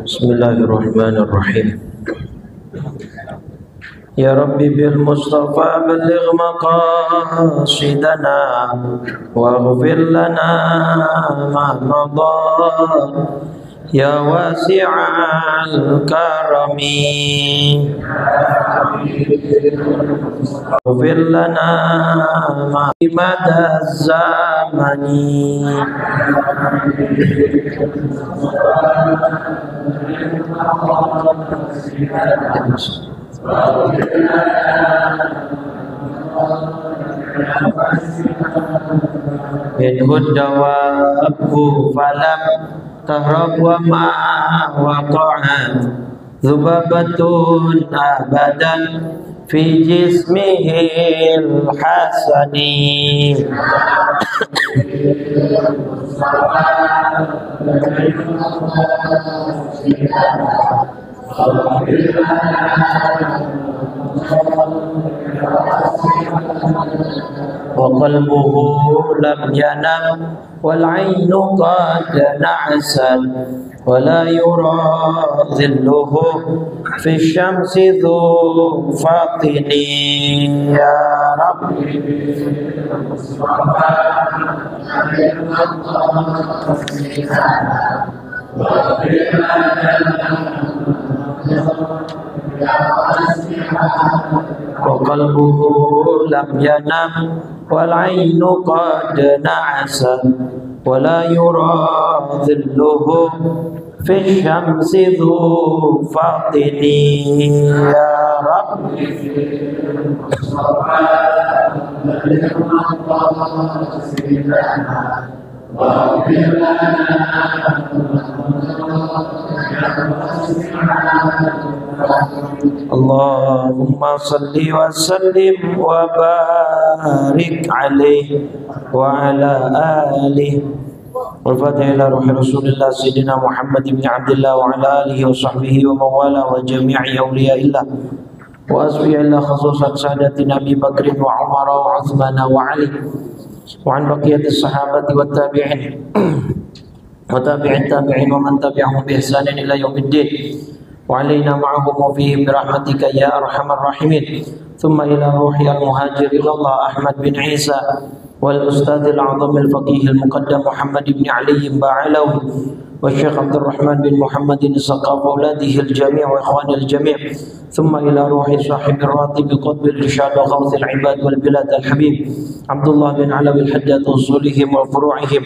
Bismillahirrahmanirrahim. Ya Rabbi bil Mustafa balligh maqasidana waghfir lana ma madha ya wasi'al karami waghfir lana ma madha zamani minhu dawabu falam tahrab wa ma waqa'at dhubabatun abadan fi jismihil hasani wa qalbuhu lam yanam wal ainu qad na'asat wa la yura dhilluhu fi syamsi dhu fatini ya Rabbi wa qalbuhu lam yanam wal ainu qad na'asa wa la yura dhilluhu fi syamsi dhu fatini ya Rabbi Allahumma salli wa sallim wa barik alaihi wa ala alihi wal fatih ila ruhi rasulillah sayyidina Muhammad ibn Abdullah wa ala alihi wa sahbihi wa mawala wa jami'i awliyaillah wa asfiyillah khususan sadati Nabi Bakr wa Umar wa Uthman wa Ali wa an baqiyatis sahabati wat tabi'in wa tabi'in tabi'in wa man tabi'ahum bi ihsanin ila yaumiddin wa alaina ma'ahum wa fihim bi rahmatika ya arhamar rahimin thumma ila ruhi al-muhajir ila Allah Ahmad bin Isa wal ustadz al-a'zam al-faqih al-muqaddam Muhammad ibn Ali Ba'alawi wa Syekh Abdul Rahman bin Muhammad Saqaf auladihi al-jami' wa ikhwani al-jami' thumma ila ruhi sahib ar-ratib qutb al-irshad wa khawth al-ibad wal bilad al-habib Abdullah bin Alawi al-Haddad wa usulihim wa furu'ihim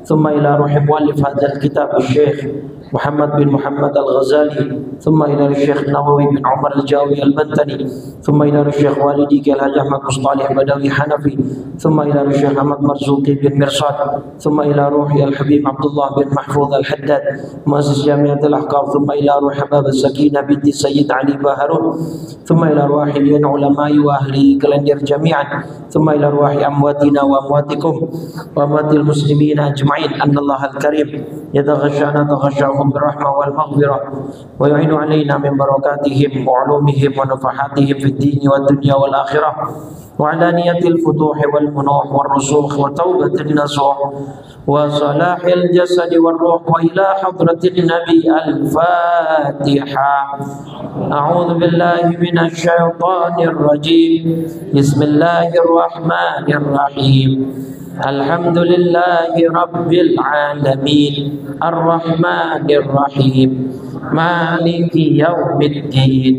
thumma ila ruhi muallif hadha al-kitab al-Syekh Muhammad bin Muhammad al-Ghazali thumma ila Syekh Nawawi bin Umar al-Jawi al-Bantani thumma ila Syekh Walidi Al-Hajj Ahmad Mustalih Badawi Hanafi thumma ila Syekh Ahmad Marzuqi bin Mirsad thumma ila ruhi al-Habib Abdullah bin Mahfuz al-Haddad muassis Jami'at al-Ahqaf thumma ila ruhi Habab al-Sakinah binti Sayyid Ali Baharun thumma ila ruhi min ulama'i wa ahli Kalandir jami'an thumma ila ruhi amwatina wa amwatikum wa amwatil muslimin ajma'in anna Allah al-Karim yataghashana taghashahum بالرحمة والمغفرة ويعين علينا من بركاتهم وعلومهم ونفحاتهم في الدين والدنيا والآخرة وعلانية الفتوح والمنوح والرسوخ وتوبة النصوح وصلاح الجسد والروح وإلى حضرة النبي الفاتحة أعوذ بالله من الشيطان الرجيم بسم الله الرحمن الرحيم الحمد لله رب العالمين الرحمن الرحيم مالك يوم الدين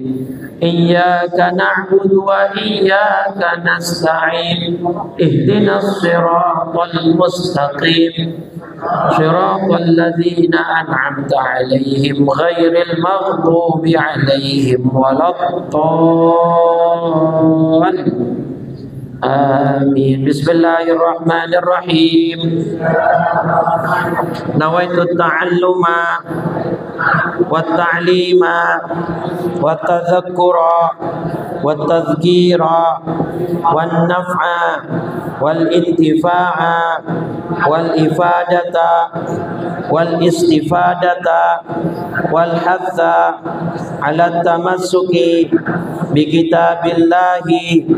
Iyyaka na'budu wa iyyaka nasta'in. Ihdinas siratal mustaqim. Siratal ladzina an'amta 'alaihim ghairil maghdubi 'alaihim waladdallin. Amin. Bismillahirrahmanirrahim. Nawaitu ta'alluma wa ta'lima wa tadhakkura wa tadhkira wan naf'a wal intifa'a wal ifadata wal istifadata wal hatha ala tamassuki bi kitabillahi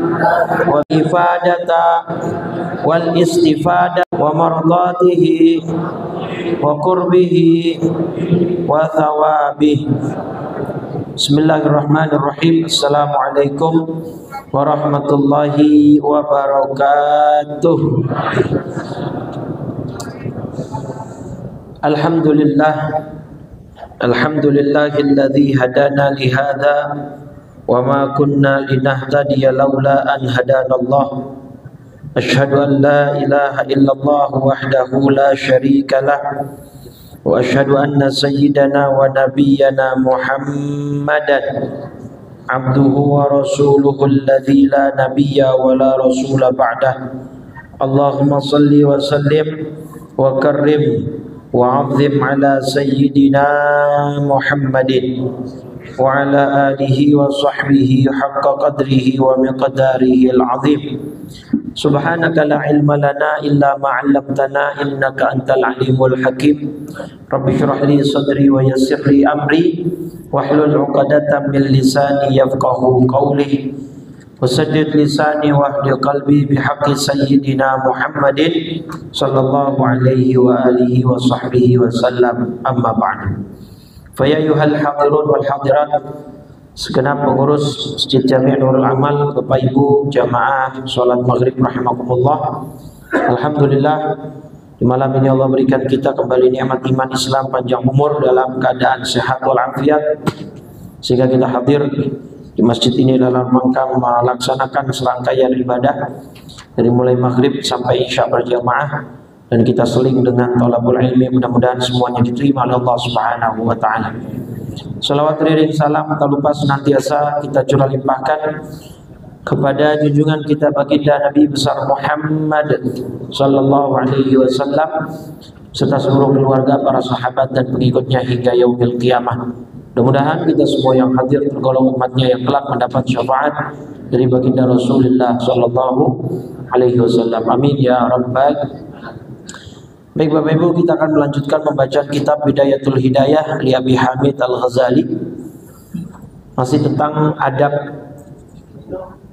wa ifadata wal istifada wa mardatihi wa qurbihi wa thawabihi. Bismillahirrahmanirrahim. Assalamualaikum warahmatullahi wabarakatuh. Alhamdulillah, alhamdulillahilladzi hadana li hadza wa ma kunna linahtadiya laula an hadanallah. Asyhadu an la ilaha illallah wahdahu la syarika lah wa asyhadu anna sayyidana wa nabiyyana Muhammadan abduhu wa rasuluhu alladzi la nabiyya wa la rasula ba'dah. Allahumma salli wa sallim wa karrim wa 'azzim ala sayyidina Muhammadin wa ala alihi wa sahbihi haqqa qadrihi wa miqdarihi al-'azim. Subhanaka la ilma lana illa ma 'allamtana innaka antal alimul hakim. Rabbi shrah li sadri wa yassir li amri wahlul 'uqdatam min lisani yafqahu qawli wasaddid lisani wahdil qalbi bihaqqi sayyidina Muhammadin sallallahu alaihi wa alihi wa sahbihi wa sallam. Amma ba'du. Fa ya ayyuhal hadirun wal hadirat, segenap pengurus Masjid Jami' Nurul Amal, Bapak Ibu jamaah salat maghrib rahimakumullah. Alhamdulillah, di malam ini Allah berikan kita kembali nikmat iman Islam, panjang umur dalam keadaan sehat walafiat, sehingga kita hadir di masjid ini dalam rangka melaksanakan serangkaian ibadah dari mulai maghrib sampai isya berjamaah, dan kita seling dengan thalabul ilmi. Mudah-mudahan semuanya diterima oleh Allah Subhanahu wa taala. Salawat riring salam tak lupa senantiasa kita curah limpahkan kepada junjungan kita baginda Nabi besar Muhammad sallallahu alaihi wasallam serta seluruh keluarga, para sahabat dan pengikutnya hingga yaumil qiyamah. Mudah-mudahan kita semua yang hadir tergolong umatnya yang kelak mendapat syafaat dari baginda Rasulullah sallallahu alaihi wasallam. Amin ya rabbal. Baik Bapak Ibu, kita akan melanjutkan pembacaan kitab Bidayatul Hidayah li Abi Hamid Al-Ghazali, masih tentang adab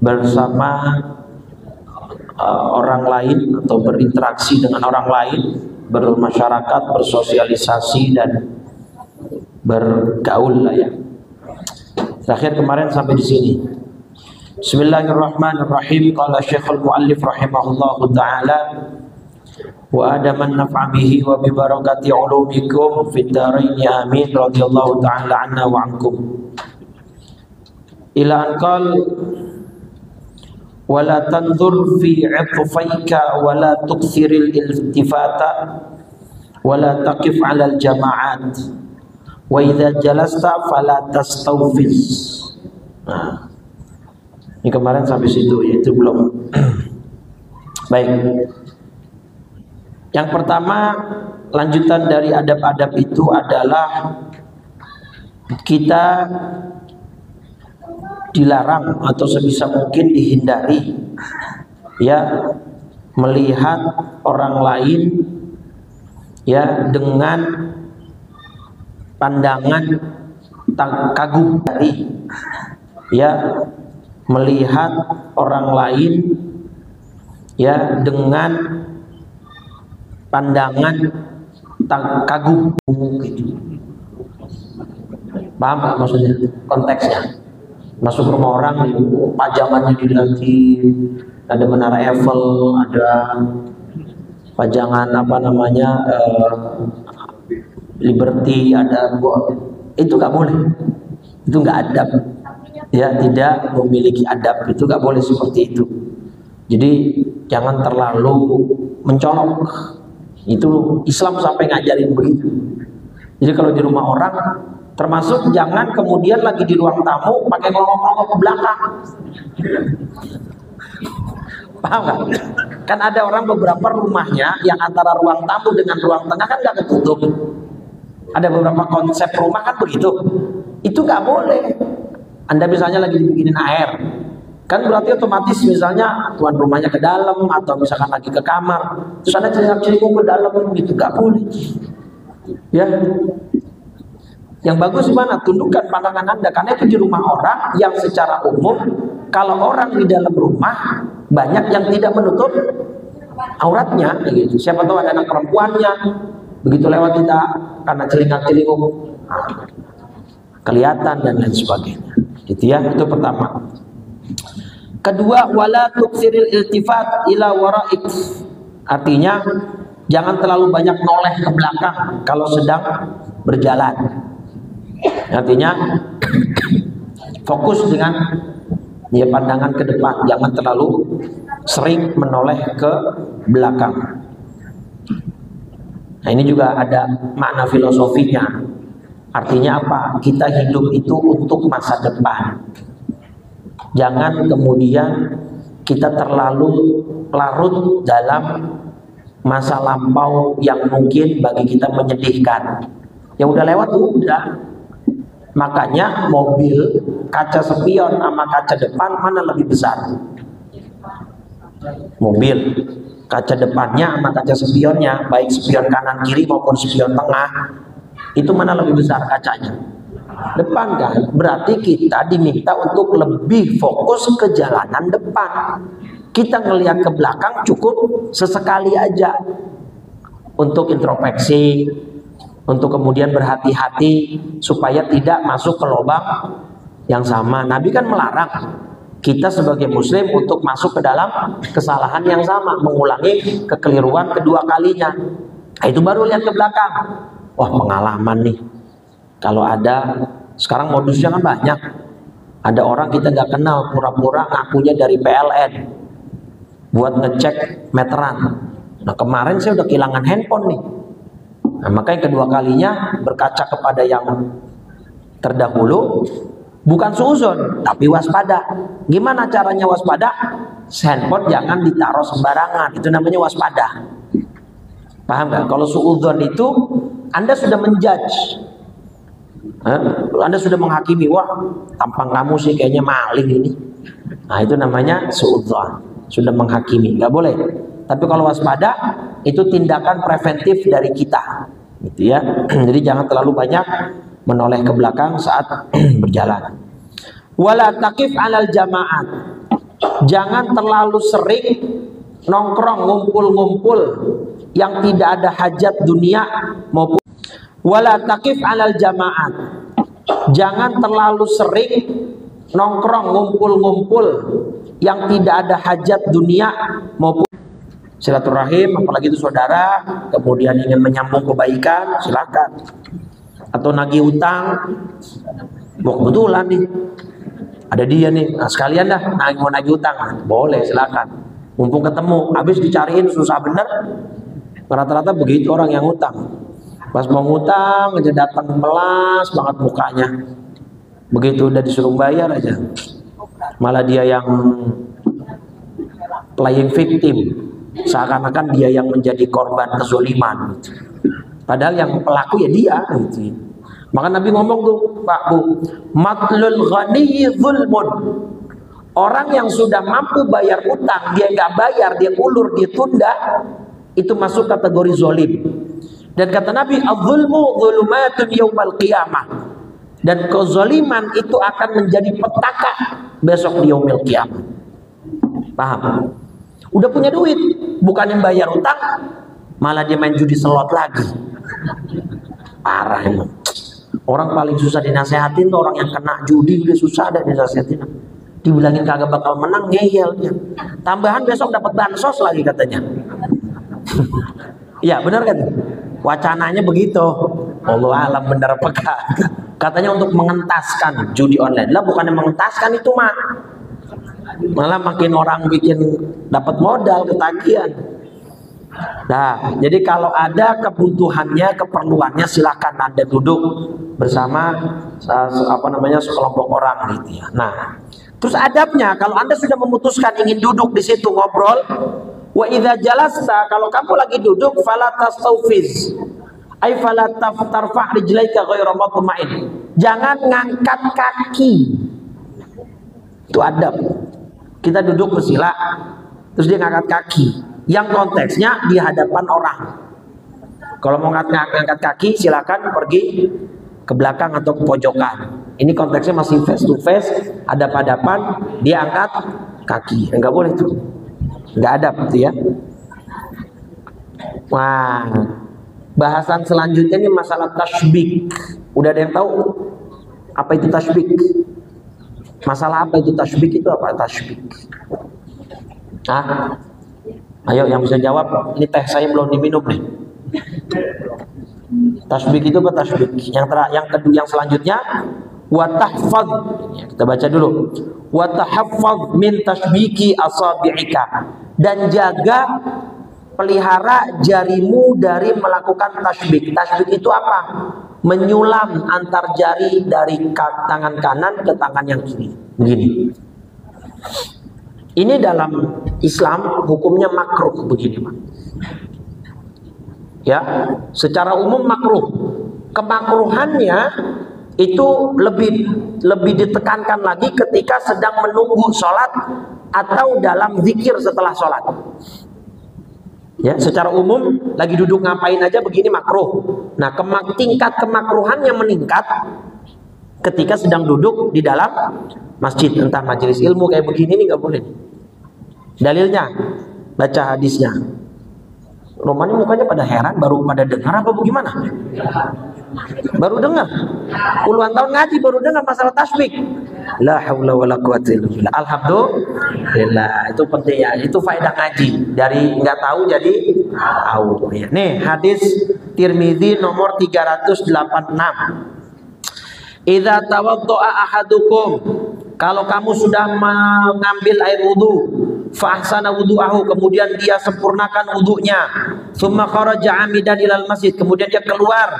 bersama orang lain atau berinteraksi dengan orang lain, bermasyarakat, bersosialisasi dan bergaul lah ya. Terakhir kemarin sampai di sini. Bismillahirrahmanirrahim. Qala Syekhul Muallif rahimahullahu taala wa adaman naf'a bihi wa bi barakati ulumikum fid dharain amin radhiyallahu ta'ala anna wa ankum. Ila anqal wa la tanzur fi 'atfayka wa la tukthiril iltifata wa la taqif 'ala al jama'at wa idza jalasta fala tastawfiz. Nah, ini kemarin sampai situ, yaitu belum. Baik. Yang pertama, lanjutan dari adab-adab itu adalah kita dilarang atau sebisa mungkin dihindari ya melihat orang lain ya dengan pandangan kagum, dari ya melihat orang lain ya dengan pandangan kagum gitu. Paham nggak maksudnya, konteksnya? Masuk rumah orang, pajangannya dilihatin, ada menara Eiffel, ada pajangan apa namanya Liberty, ada, itu nggak boleh, itu nggak adab. ya tidak memiliki adab, itu nggak boleh seperti itu. Jadi jangan terlalu mencolok. Itu Islam sampai ngajarin begitu. Jadi kalau di rumah orang, termasuk jangan kemudian lagi di ruang tamu pakai ngomong-ngomong ke belakang. Paham nggak? Kan ada orang beberapa rumahnya yang antara ruang tamu dengan ruang tengah kan nggak ketutup. Ada beberapa konsep rumah kan begitu. Itu nggak boleh. Anda misalnya lagi dibikinin air, kan berarti otomatis misalnya tuan rumahnya ke dalam atau misalkan lagi ke kamar, terus Anda celingak-celinguk ke dalam, gitu nggak boleh. Ya, yang bagus gimana? Tundukkan pandangan Anda, karena itu di rumah orang yang secara umum, kalau orang di dalam rumah banyak yang tidak menutup auratnya, gitu. Siapa tahu ada anak perempuannya, begitu lewat kita karena celingak-celinguk kelihatan dan lain sebagainya. Gitu ya, itu pertama. Kedua, wala tuksiril iltifat ila wara'ik. Artinya jangan terlalu banyak noleh ke belakang kalau sedang berjalan. Artinya fokus dengan ya pandangan ke depan, jangan terlalu sering menoleh ke belakang. Nah, ini juga ada makna filosofinya. Artinya apa? Kita hidup itu untuk masa depan. Jangan kemudian kita terlalu larut dalam masa lampau yang mungkin bagi kita menyedihkan. Ya udah lewat, udah. Makanya mobil kaca spion sama kaca depan mana lebih besar? Mobil kaca depannya sama kaca spionnya, baik spion kanan kiri maupun spion tengah, itu mana lebih besar kacanya? Depan kan? Berarti kita diminta untuk lebih fokus ke jalanan depan. Kita ngelihat ke belakang cukup sesekali aja untuk introspeksi, untuk kemudian berhati-hati supaya tidak masuk ke lubang yang sama. Nabi kan melarang kita sebagai muslim untuk masuk ke dalam kesalahan yang sama, mengulangi kekeliruan kedua kalinya. Nah, itu baru lihat ke belakang. Wah, pengalaman nih. Kalau ada, sekarang modusnya kan banyak. Ada orang kita nggak kenal, pura-pura ngakunya dari PLN buat ngecek meteran. Nah, kemarin saya udah kehilangan handphone nih. Nah, maka yang kedua kalinya berkaca kepada yang terdahulu, bukan suuzon, tapi waspada. Gimana caranya waspada? Handphone jangan ditaruh sembarangan, itu namanya waspada. Paham nggak? Kalau suuzon itu Anda sudah menjudge, Anda sudah menghakimi, wah tampang kamu sih kayaknya maling ini. Nah, itu namanya suudzon, sudah menghakimi, nggak boleh. Tapi kalau waspada itu tindakan preventif dari kita, gitu ya. Jadi jangan terlalu banyak menoleh ke belakang saat berjalan. Wala taqif 'alal jama'at. Jangan terlalu sering nongkrong, ngumpul-ngumpul yang tidak ada hajat dunia maupun. Wala taqif 'alal jama'at. Jangan terlalu sering nongkrong, ngumpul-ngumpul yang tidak ada hajat dunia maupun silaturahim, apalagi itu saudara, kemudian ingin menyambung kebaikan, silakan. Atau nagih utang, kebetulan nih ada dia nih, nah sekalian dah mau nagih utang, boleh silakan. Mumpung ketemu, habis dicariin susah bener. Rata-rata begitu orang yang utang. Pas mau ngutang aja datang melas banget mukanya. Begitu udah disuruh bayar aja, malah dia yang playing victim, seakan-akan dia yang menjadi korban kezoliman. Padahal yang pelaku ya dia, gitu. Maka Nabi ngomong tuh, Pak Bu, matlul ghaniyyi zulmun. Orang yang sudah mampu bayar utang, dia nggak bayar, dia ulur, dia tunda, itu masuk kategori zolim. Dan kata Nabi, az-zulmu zulumatun yaumal qiyamah. Dan kezaliman itu akan menjadi petaka besok di yaumil qiyamah. Paham? Udah punya duit, bukan yang bayar utang, malah dia main judi slot lagi. Parah emang. Orang paling susah dinasehatin tuh orang yang kena judi, udah susah ada dinasehatin. Dibilangin kagak bakal menang, ngeyel dia. Tambahan besok dapat bansos lagi katanya. Ya benar kan? Wacananya begitu. Allah alam benar apa kagak. Katanya untuk mengentaskan judi online. Lah bukannya mengentaskan itu mah. Malah makin orang bikin dapat modal ketagihan. Nah, jadi kalau ada kebutuhannya, keperluannya, silakan Anda duduk bersama sekelompok orang gitu ya. Nah, terus adabnya kalau Anda sudah memutuskan ingin duduk di situ ngobrol, wa idza jalasta, kalau kamu lagi duduk fala tastaufiz. Ai fala tarfa' rijlaika ghairu matma'in. Jangan ngangkat kaki. Itu adab. Kita duduk bersila, terus dia ngangkat kaki. Yang konteksnya di hadapan orang. Kalau mau ngangkat kaki, silakan pergi ke belakang atau ke pojokan. Ini konteksnya masih face to face, hadap-hadapan, dia angkat kaki. Enggak boleh tuh. Enggak adab gitu ya. Wah, bahasan selanjutnya ini masalah tasbih. Udah ada yang tahu apa itu tasbih? Masalah apa itu tasbih? Itu apa tasbih? Hah? Ayo yang bisa jawab. Ini teh saya belum diminum nih. Tasbih itu apa tasbih? Yang kedua, yang selanjutnya wa tahfaz. Ya, kita baca dulu. Wa tahaffaz min tasbiki asabi'ika. Dan jaga, pelihara jarimu dari melakukan tasbih. Tasbih itu apa? Menyulam antar jari dari tangan kanan ke tangan yang kiri. Begini. Ini dalam Islam hukumnya makruh begini, Pak. Ya, secara umum makruh. Kemakruhannya itu lebih ditekankan lagi ketika sedang menunggu sholat atau dalam zikir setelah sholat. Ya, secara umum lagi duduk ngapain aja begini makruh. Nah, tingkat kemakruhannya meningkat ketika sedang duduk di dalam masjid, entah majelis ilmu kayak begini nih nggak boleh. Dalilnya baca hadisnya. Romani mukanya pada heran, baru pada dengar apa bagaimana? Baru dengar. Puluhan tahun ngaji baru dengar masalah tasbih. La haula wala quwwata illa billah. Alhamdulillah. Itu penting ya. Itu faedah ngaji. Dari nggak tahu jadi tahu. Ya. Nih hadis Tirmidzi nomor 386. Idza tawaddo'a ahadukum, kalau kamu sudah mengambil air wudu, fa ahsana wudu'ahu, kemudian dia sempurnakan wudunya, tsumma kharaja 'amidan ilal masjid, kemudian dia keluar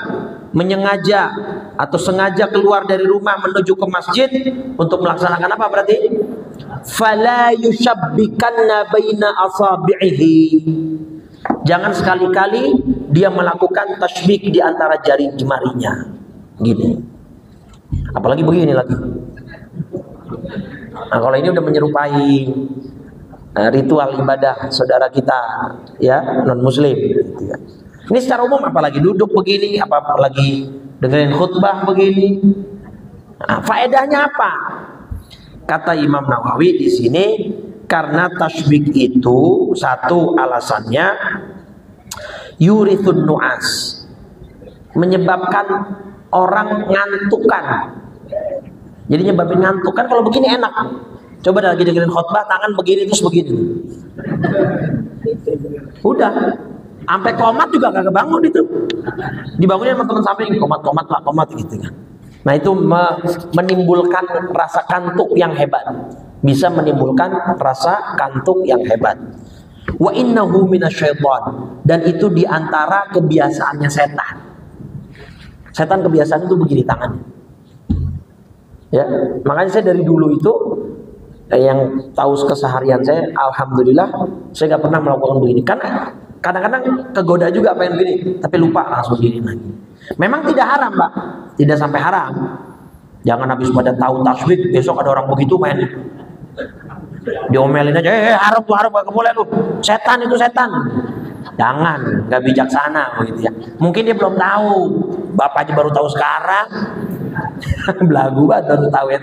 menyengaja atau sengaja keluar dari rumah menuju ke masjid untuk melaksanakan apa berarti? Fala yushabbikanna baina asabi'ihi. Jangan sekali-kali dia melakukan tasbih di antara jari jemarinya. Gini. Apalagi begini lagi. Nah, kalau ini udah menyerupai ritual ibadah saudara kita ya non muslim gitu ya. Ini secara umum apalagi duduk begini, apalagi dengerin khutbah begini. Nah, faedahnya apa? Kata Imam Nawawi di sini, karena tasbih itu satu alasannya yurithun nu'as, menyebabkan orang ngantukan. Jadi nyebabin ngantukan kalau begini enak. Coba lagi dengerin khutbah tangan begini terus begini. Udah, sampai komat juga kagak bangun itu. Dibangunin sama teman samping, komat gitu kan. Nah itu menimbulkan rasa kantuk yang hebat. Bisa menimbulkan rasa kantuk yang hebat. Wa innahu minasyaiton, dan itu diantara kebiasaannya setan. Setan kebiasaan itu begini tangannya. Ya, makanya saya dari dulu itu yang tahu keseharian saya, alhamdulillah saya nggak pernah melakukan begini. Karena kadang-kadang kegoda juga pengen begini, tapi lupa langsung begini lagi. Memang tidak haram, Pak. Tidak sampai haram. Jangan habis pada tahu tasbih, besok ada orang begitu main diomelin aja, haram gak boleh lu. Setan itu setan. Jangan, nggak bijaksana begitu ya. Mungkin dia belum tahu. Bapak aja baru tahu sekarang. Belagu banget baru tahu ya.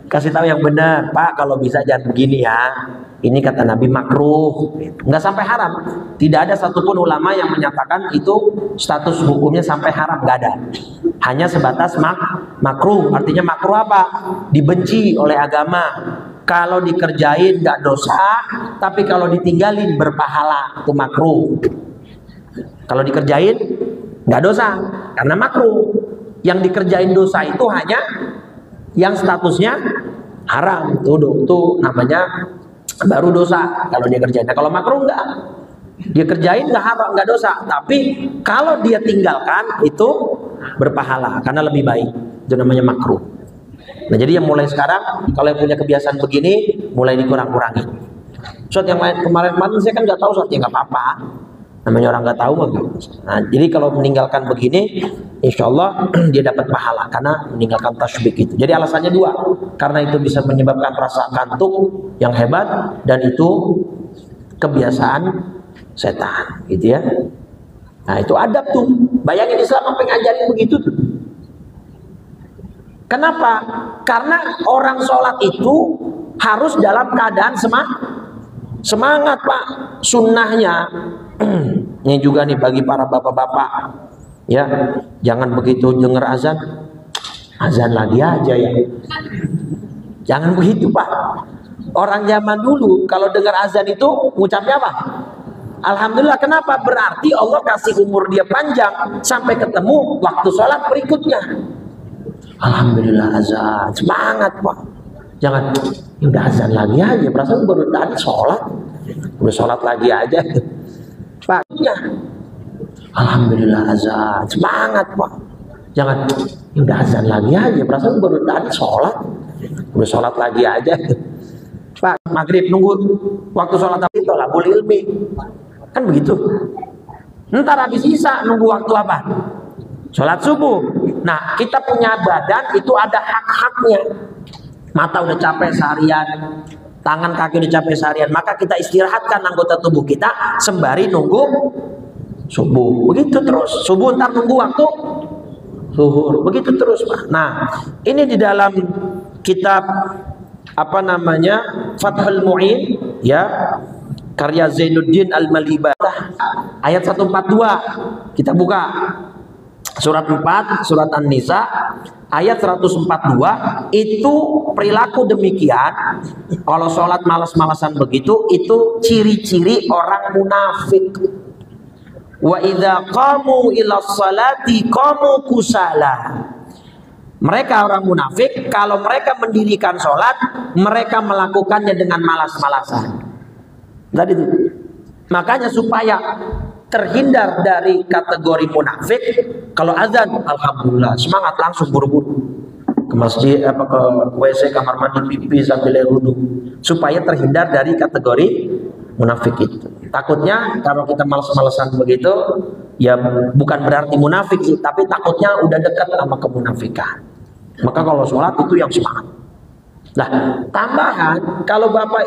Kasih tahu yang benar, Pak, kalau bisa jangan begini ya. Ini kata Nabi makruh. Nggak sampai haram. Tidak ada satupun ulama yang menyatakan itu status hukumnya sampai haram, nggak ada. Hanya sebatas makruh. Artinya makruh apa? Dibenci oleh agama. Kalau dikerjain nggak dosa, tapi kalau ditinggalin berpahala, itu makruh. Kalau dikerjain nggak dosa karena makruh. Yang dikerjain dosa itu hanya yang statusnya haram. Tuh namanya baru dosa kalau dia kerjain. Nah, kalau makruh enggak. Dia kerjain enggak haram, enggak dosa. Tapi kalau dia tinggalkan itu berpahala karena lebih baik. Itu namanya makruh. Nah, jadi yang mulai sekarang kalau yang punya kebiasaan begini mulai dikurang-kurangi. Saat yang lain kemarin saya kan nggak tahu, saatnya nggak apa-apa. Namanya orang nggak tahu. Nah, jadi kalau meninggalkan begini, insya Allah dia dapat pahala karena meninggalkan tasbih itu. Jadi alasannya dua, karena itu bisa menyebabkan rasa kantuk yang hebat dan itu kebiasaan setan, gitu ya. Nah, itu adab tuh. Bayangin Islam apa ngajarin begitu tuh. Kenapa? Karena orang sholat itu harus dalam keadaan semangat, Pak. Sunnahnya ini juga nih bagi para bapak-bapak, ya, jangan begitu dengar azan lagi aja ya. Jangan begitu, Pak. Orang zaman dulu kalau dengar azan itu ngucapnya apa? Alhamdulillah. Kenapa? Berarti Allah kasih umur dia panjang sampai ketemu waktu sholat berikutnya. Alhamdulillah azan, semangat, Pak. Jangan, ya udah azan lagi aja, perasaan baru tadi sholat, udah sholat lagi aja, Pak. Ya. Alhamdulillah azan, semangat, Pak. Jangan, ya udah azan lagi aja, perasaan baru tadi sholat, udah sholat lagi aja, Pak. Maghrib nunggu waktu sholat tapi tolabul ilmi, kan begitu. Ntar habis isya nunggu waktu apa? Sholat subuh. Nah, kita punya badan itu ada hak-haknya. Mata udah capek seharian, tangan kaki udah capek seharian, maka kita istirahatkan anggota tubuh kita sembari nunggu subuh. Begitu terus. Subuh ntar nunggu waktu zuhur. Begitu terus, Pak. Nah, ini di dalam kitab apa namanya? Fathul Mu'in, ya. Karya Zainuddin Al-Malibadah, ayat 142. Kita buka. Surat 4, surat An-Nisa, ayat 142, itu perilaku demikian, kalau sholat malas-malasan begitu, itu ciri-ciri orang munafik. Wa idza qamu ila sholati qamu kusala. Mereka orang munafik, kalau mereka mendirikan sholat, mereka melakukannya dengan malas-malasan. Tadi itu. Makanya supaya terhindar dari kategori munafik, kalau azan alhamdulillah semangat langsung buru-buru ke masjid, apa ke WC, kamar mandi, pipi sambil wudu, supaya terhindar dari kategori munafik itu. Takutnya kalau kita malas-malasan begitu, ya bukan berarti munafik sih, tapi takutnya udah dekat sama kemunafikan. Maka kalau sholat itu yang semangat. Nah, tambahan kalau bapak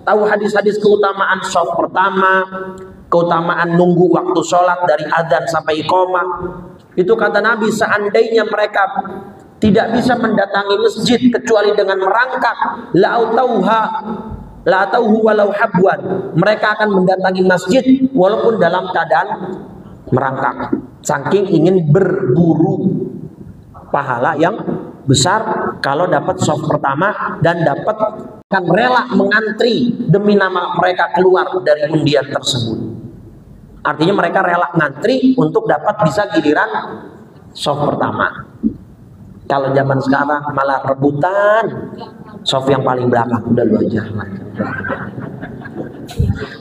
tahu hadis-hadis keutamaan shaf pertama, keutamaan nunggu waktu sholat dari adzan sampai iqamah, itu kata Nabi, seandainya mereka tidak bisa mendatangi masjid kecuali dengan merangkak, la tauhu walau habwan, mereka akan mendatangi masjid walaupun dalam keadaan merangkak, saking ingin berburu pahala yang besar kalau dapat shaf pertama dan dapat, kan rela mengantri demi nama mereka keluar dari undian tersebut. Artinya mereka rela ngantri untuk dapat bisa giliran shaf pertama. Kalau zaman sekarang malah rebutan shaf yang paling belakang. Udah lu aja.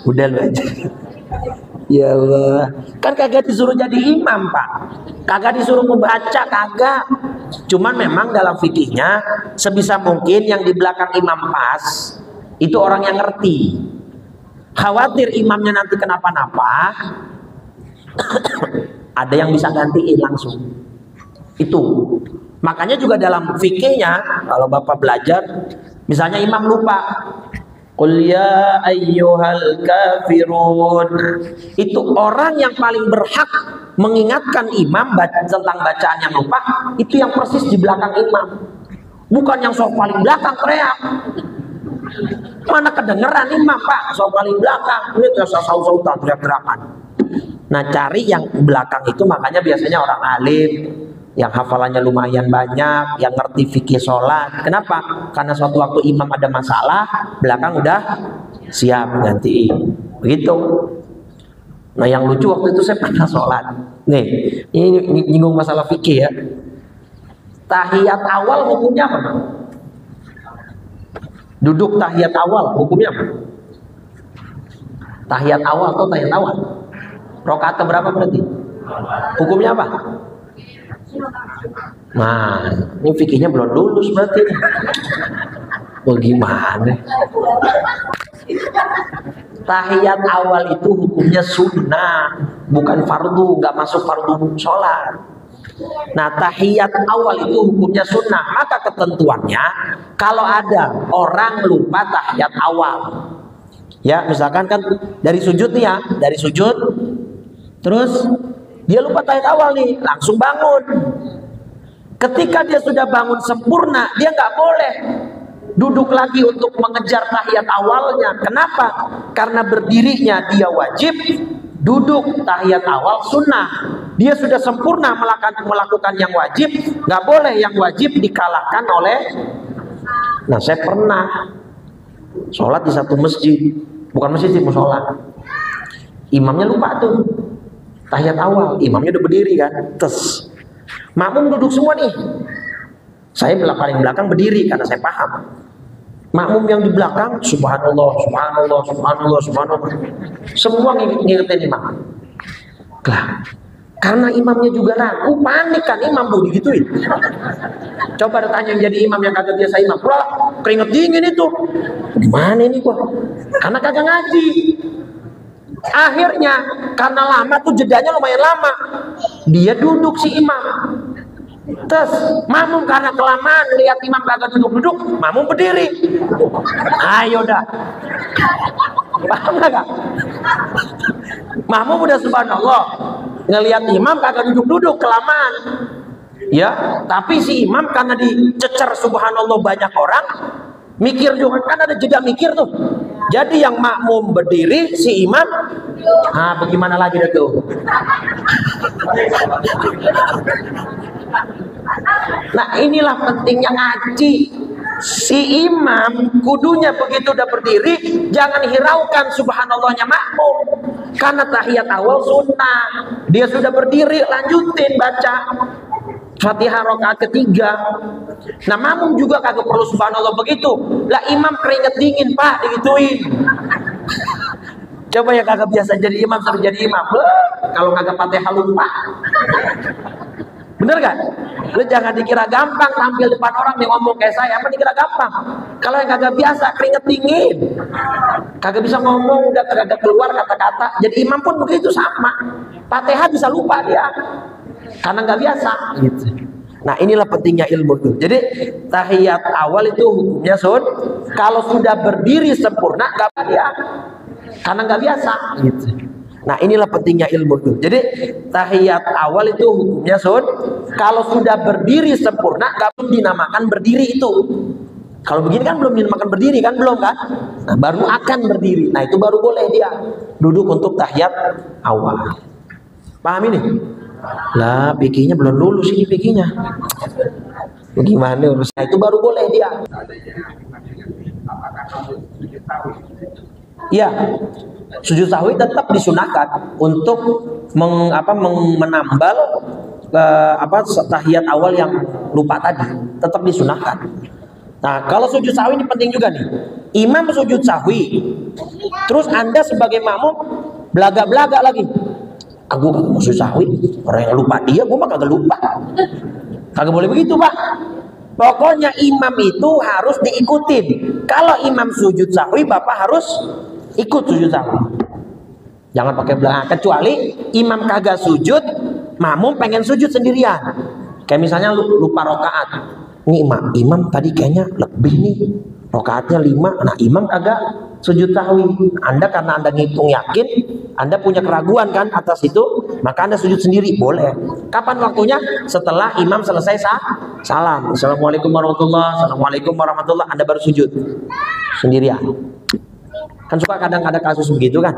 Udah lu aja. Ya Allah, kan kagak disuruh jadi imam, Pak. Kagak disuruh membaca, kagak. Cuman memang dalam fikihnya sebisa mungkin yang di belakang imam pas itu orang yang ngerti. Khawatir imamnya nanti kenapa-napa, ada yang bisa gantiin langsung. Itu. Makanya juga dalam fikihnya kalau Bapak belajar, misalnya imam lupa, qul ya ayyuhal kafirun, itu orang yang paling berhak mengingatkan imam tentang bacaan yang lupa, itu yang persis di belakang imam, bukan yang sok paling belakang teriak. Mana kedengeran imam, Pak, sok paling belakang ini saut-sautan teriak-teriakan. Nah, cari yang belakang itu, makanya biasanya orang alim yang hafalannya lumayan banyak, yang ngerti fikih sholat. Kenapa? Karena suatu waktu imam ada masalah, belakang udah siap gantiin. Begitu. Nah yang lucu waktu itu saya pernah sholat. Nih, ini nyinggung masalah fikih ya. Tahiyat awal hukumnya apa? Duduk tahiyat awal hukumnya apa? Tahiyat awal atau tahiyat awal? Rakaat berapa berarti? Hukumnya apa? Nah, ini fikihnya belum lulus berarti. Bagaimana? Tahiyat awal itu hukumnya sunnah, bukan fardu, nggak masuk fardu sholat. Nah, tahiyat awal itu hukumnya sunnah, maka ketentuannya kalau ada orang lupa tahiyat awal, ya misalkan kan dari sujud nih ya, dari sujud, terus dia lupa tahiyat awal nih, langsung bangun. Ketika dia sudah bangun sempurna, dia nggak boleh duduk lagi untuk mengejar tahiyat awalnya. Kenapa? Karena berdirinya dia wajib, duduk tahiyat awal sunnah. Dia sudah sempurna melakukan yang wajib, nggak boleh yang wajib dikalahkan oleh. Nah, saya pernah sholat di satu masjid, bukan masjid sih, musola. Imamnya lupa tuh tahiyat awal, imamnya udah berdiri kan, tes. Makmum duduk semua nih. Saya paling belakang berdiri karena saya paham. Makmum yang di belakang, subhanallah, subhanallah, subhanallah, subhanallah, semua ngikutin imam. Lah, karena imamnya juga ragu, panik kan imam tuh digituin. Coba tanya yang jadi imam yang kagak biasa imam, wah keringet dingin itu. Gimana ini gua? Karena kagak ngaji. Akhirnya karena lama tuh jedanya lumayan lama, dia duduk si imam. Terus makmum karena kelamaan lihat imam kagak duduk-duduk, makmum berdiri. Ayo dah. Paham gak? Makmum udah subhanallah, ngelihat imam kagak duduk-duduk kelamaan. Ya, tapi si imam karena dicecer subhanallah banyak orang, mikir juga kan ada jeda mikir tuh. Jadi yang makmum berdiri, si imam, nah bagaimana lagi dah tuh? Nah inilah pentingnya ngaji. Si imam kudunya begitu udah berdiri, jangan hiraukan subhanallahnya makmum, karena tahiyat awal sunnah. Dia sudah berdiri, lanjutin baca Fatihah rakaat ketiga. Nah makmum juga kagak perlu subhanallah begitu. Lah imam keringet dingin pak, digituin. Coba ya kagak biasa jadi imam suruh jadi imam. Kalau kagak Fatihah lupa. Bener gak? Lu jangan dikira gampang tampil depan orang nih ngomong kayak saya, apa dikira gampang? Kalau yang kagak biasa keringet dingin, kagak bisa ngomong, udah kagak keluar kata-kata. Jadi imam pun begitu sama. Fatihah bisa lupa dia, karena nggak biasa. Gitu. Nah inilah pentingnya ilmu itu. Jadi tahiyat awal itu hukumnya kalau sudah berdiri sempurna nggak dia, karena nggak biasa. Gitu. Nah inilah pentingnya ilmu itu. Jadi tahiyat awal itu hukumnya kalau sudah berdiri sempurna nggak dinamakan berdiri itu. Kalau begini kan belum dinamakan berdiri kan, belum kan? Nah, baru akan berdiri. Nah itu baru boleh dia duduk untuk tahiyat awal. Paham ini? Lah fikihnya belum lulus ini fikihnya. Bagaimana urusnya? Itu baru boleh dia. Iya. Sujud sahwi tetap disunahkan untuk menambal tahiyat awal yang lupa tadi, tetap disunahkan. Nah, kalau sujud sahwi ini penting juga nih. Imam sujud sahwi, terus Anda sebagai makmum belaga-belaga lagi. Aku kagak mau sujud sahwi, orang yang lupa dia, gue mah kagak lupa. Kagak boleh begitu, Pak. Pokoknya imam itu harus diikutin. Kalau imam sujud sahwi, Bapak harus ikut sujud sahwi. Jangan pakai belakang. Kecuali imam kagak sujud, makmum pengen sujud sendirian. Kayak misalnya lupa rokaat. Nih imam tadi kayaknya lebih nih, rokaatnya 5. Nah imam kagak sujud sahwi. Anda karena Anda ngitung yakin, Anda punya keraguan kan atas itu, maka Anda sujud sendiri, boleh. Kapan waktunya? Setelah imam selesai salam. Assalamualaikum warahmatullahi wabarakatuh. Assalamualaikum warahmatullahi wabarakatuh. Anda baru sujud sendirian. Kan suka kadang ada kasus begitu kan,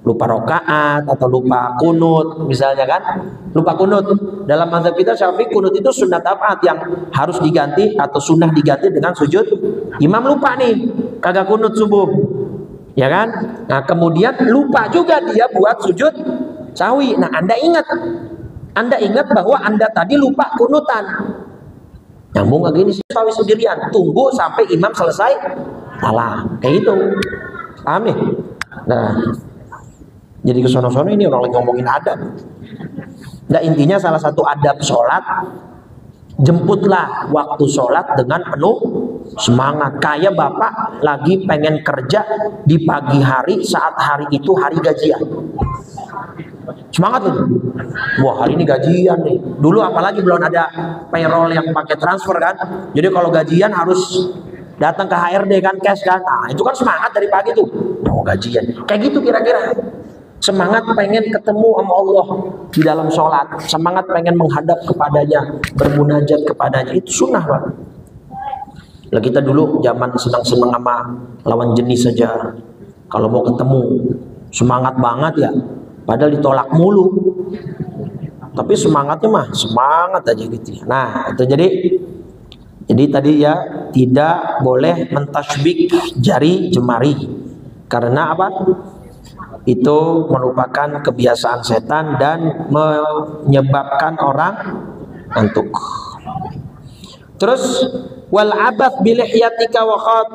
lupa rokaat atau lupa kunut misalnya kan, lupa kunut. Dalam mazhab kita Syafi'i kunut itu sunat taat yang harus diganti atau sunnah diganti dengan sujud. Imam lupa nih, kagak kunut subuh, ya kan? Nah kemudian lupa juga dia buat sujud sawi. Nah, Anda ingat bahwa Anda tadi lupa kunutan. Nyambung lagi ini sawi sendirian, tunggu sampai imam selesai salam. Kayak gitu. Paham nih? Nah, jadi kesono-sono ini orang lagi ngomongin adab. Nah, intinya salah satu adab sholat, jemputlah waktu sholat dengan penuh semangat. Kayak bapak lagi pengen kerja di pagi hari saat hari itu hari gajian. Semangat gitu. Wah, hari ini gajian nih. Dulu apalagi belum ada payroll yang pakai transfer kan. Jadi kalau gajian harus datang ke HRD kan, cash kan. Nah, itu kan semangat dari pagi tuh. Oh, gajian. Kayak gitu kira-kira. Semangat pengen ketemu sama Allah di dalam sholat. Semangat pengen menghadap kepadanya, bermunajat kepadanya. Itu sunnah, Pak. Lah kita dulu zaman senang-senang sama lawan jenis saja. Kalau mau ketemu semangat banget ya. Padahal ditolak mulu. Tapi semangatnya mah semangat aja gitu. Nah, itu jadi tadi ya, tidak boleh mentasbik jari jemari. Karena apa? Itu merupakan kebiasaan setan dan menyebabkan orang ngantuk. Terus wal abath bilihyatika wa khat,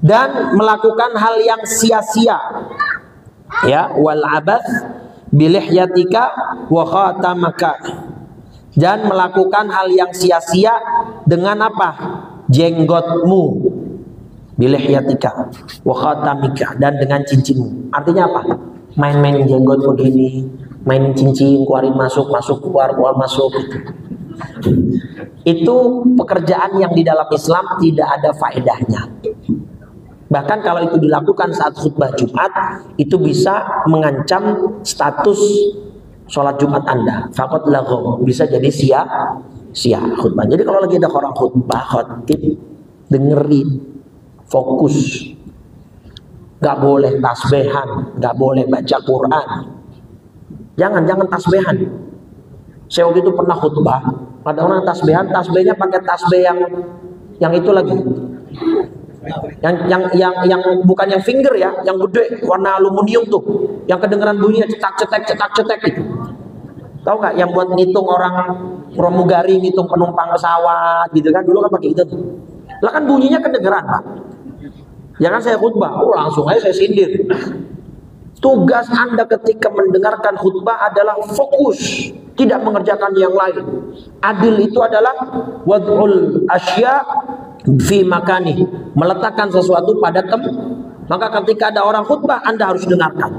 dan melakukan hal yang sia-sia. Ya, wal abath bilihyatika wa khatamaka, dan melakukan hal yang sia-sia dengan apa? Jenggotmu, bilihyatika wa khatamika, dan dengan cincinmu. Artinya apa? Main-main jenggot begini, main cincin, keluarin masuk, masuk keluar, keluar masuk. Itu pekerjaan yang di dalam Islam tidak ada faedahnya. Bahkan kalau itu dilakukan saat khutbah Jumat, itu bisa mengancam status sholat Jumat Anda. Faqad laghaw, bisa jadi sia-sia khutbah. Jadi kalau lagi ada orang khutbah, khotib, dengerin, fokus. Gak boleh tasbihan, gak boleh baca Quran. Jangan tasbihan. Saya waktu itu pernah khutbah, ada orang tasbihan, tasbihnya pakai tasbih yang itu lagi. Yang bukan yang finger ya, yang gede warna aluminium tuh, yang kedengeran bunyinya cetak gitu. Tahu nggak yang buat ngitung orang pramugari, ngitung penumpang pesawat gitu kan, dulu kan pakai itu tuh. Lah kan bunyinya kedengeran, Pak. Ya kan saya khutbah, langsung aja saya sindir. Tugas Anda ketika mendengarkan khutbah adalah fokus, tidak mengerjakan yang lain. Adil itu adalah wad'ul asya fi makani, meletakkan sesuatu pada tempat. Maka ketika ada orang khutbah, Anda harus dengarkan.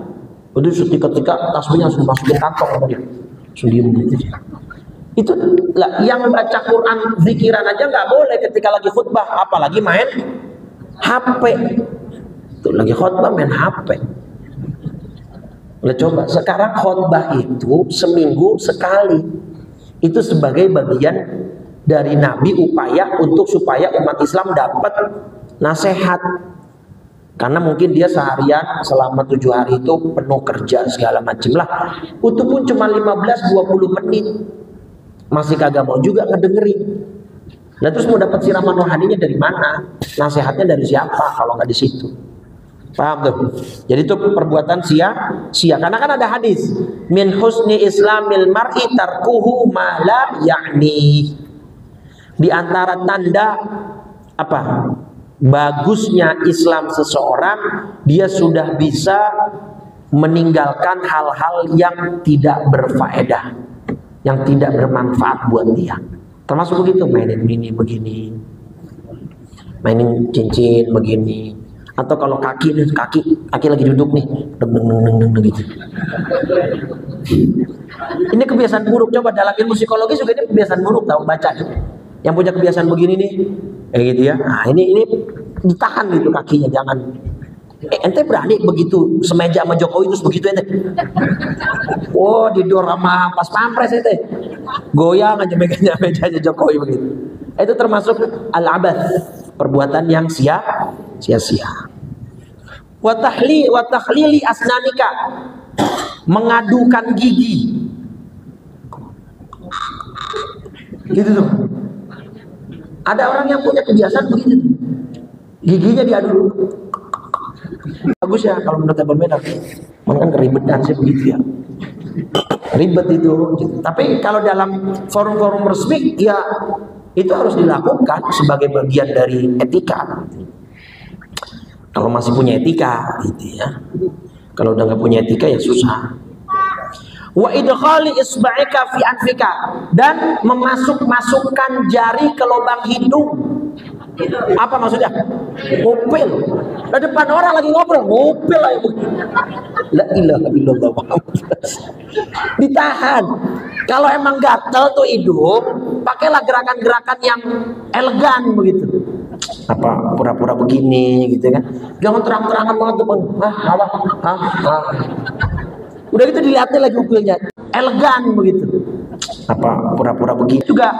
Jadi ketika tasbihnya harus dimasukin kantong, itu lah, yang baca Quran zikiran aja nggak boleh ketika lagi khutbah, apalagi main HP. Tuh lagi khutbah main HP. Coba sekarang khutbah itu seminggu sekali. Itu sebagai bagian dari Nabi upaya untuk supaya umat Islam dapat nasihat. Karena mungkin dia seharian selama 7 hari itu penuh kerja segala macam lah. Itu pun cuma 15-20 menit. Masih kagak mau juga ngedengerin. Nah terus mau dapat siraman rohaninya dari mana? Nasihatnya dari siapa kalau nggak di situ? Paham tuh? Jadi itu perbuatan sia-sia. Karena kan ada hadis, min husni islamil mar'i tarkuhu ma la ya'ni. Di antara tanda apa? Bagusnya Islam seseorang, dia sudah bisa meninggalkan hal-hal yang tidak berfaedah, yang tidak bermanfaat buat dia. Termasuk begitu, mainin ini begini, mainin cincin begini. Atau kalau kaki lagi duduk nih, deng gitu. Ini kebiasaan buruk. Coba dalam ilmu psikologi juga ini kebiasaan buruk, tahu baca. Yang punya kebiasaan begini nih, kayak gitu ya. Nah, ini ditahan gitu kakinya, jangan. Ente berani begitu semeja sama Jokowi terus begitu ente. Oh, didor sama pas pampres ente. Goyang aja mejanya Jokowi begitu. Itu termasuk al-abath, perbuatan yang sia-sia. Wa takhlili asnanika, mengadukan gigi. Gitu tuh. Ada orang yang punya kebiasaan begitu. Giginya diadu. Bagus ya kalau menurut Abang Medan. Kan keribetan sih begitu ya. Ribet itu gitu. Tapi kalau dalam forum-forum resmi ya itu harus dilakukan sebagai bagian dari etika. Kalau masih punya etika gitu ya. Kalau udah nggak punya etika ya susah. Wa idkhali isba'ika fi anfika, dan memasukkan jari ke lubang hidung. Apa maksudnya? Ngupil. Di depan orang lagi ngobrol, ngupil aja. La ilaha illallah. Ditahan. Kalau emang gatel tuh hidung, pakailah gerakan-gerakan yang elegan begitu. Apa pura-pura begini gitu kan. Jangan terang-terangan banget tuh, Bang. Udah gitu dilihatin lagi upilnya, elegan begitu. Apa pura-pura begini juga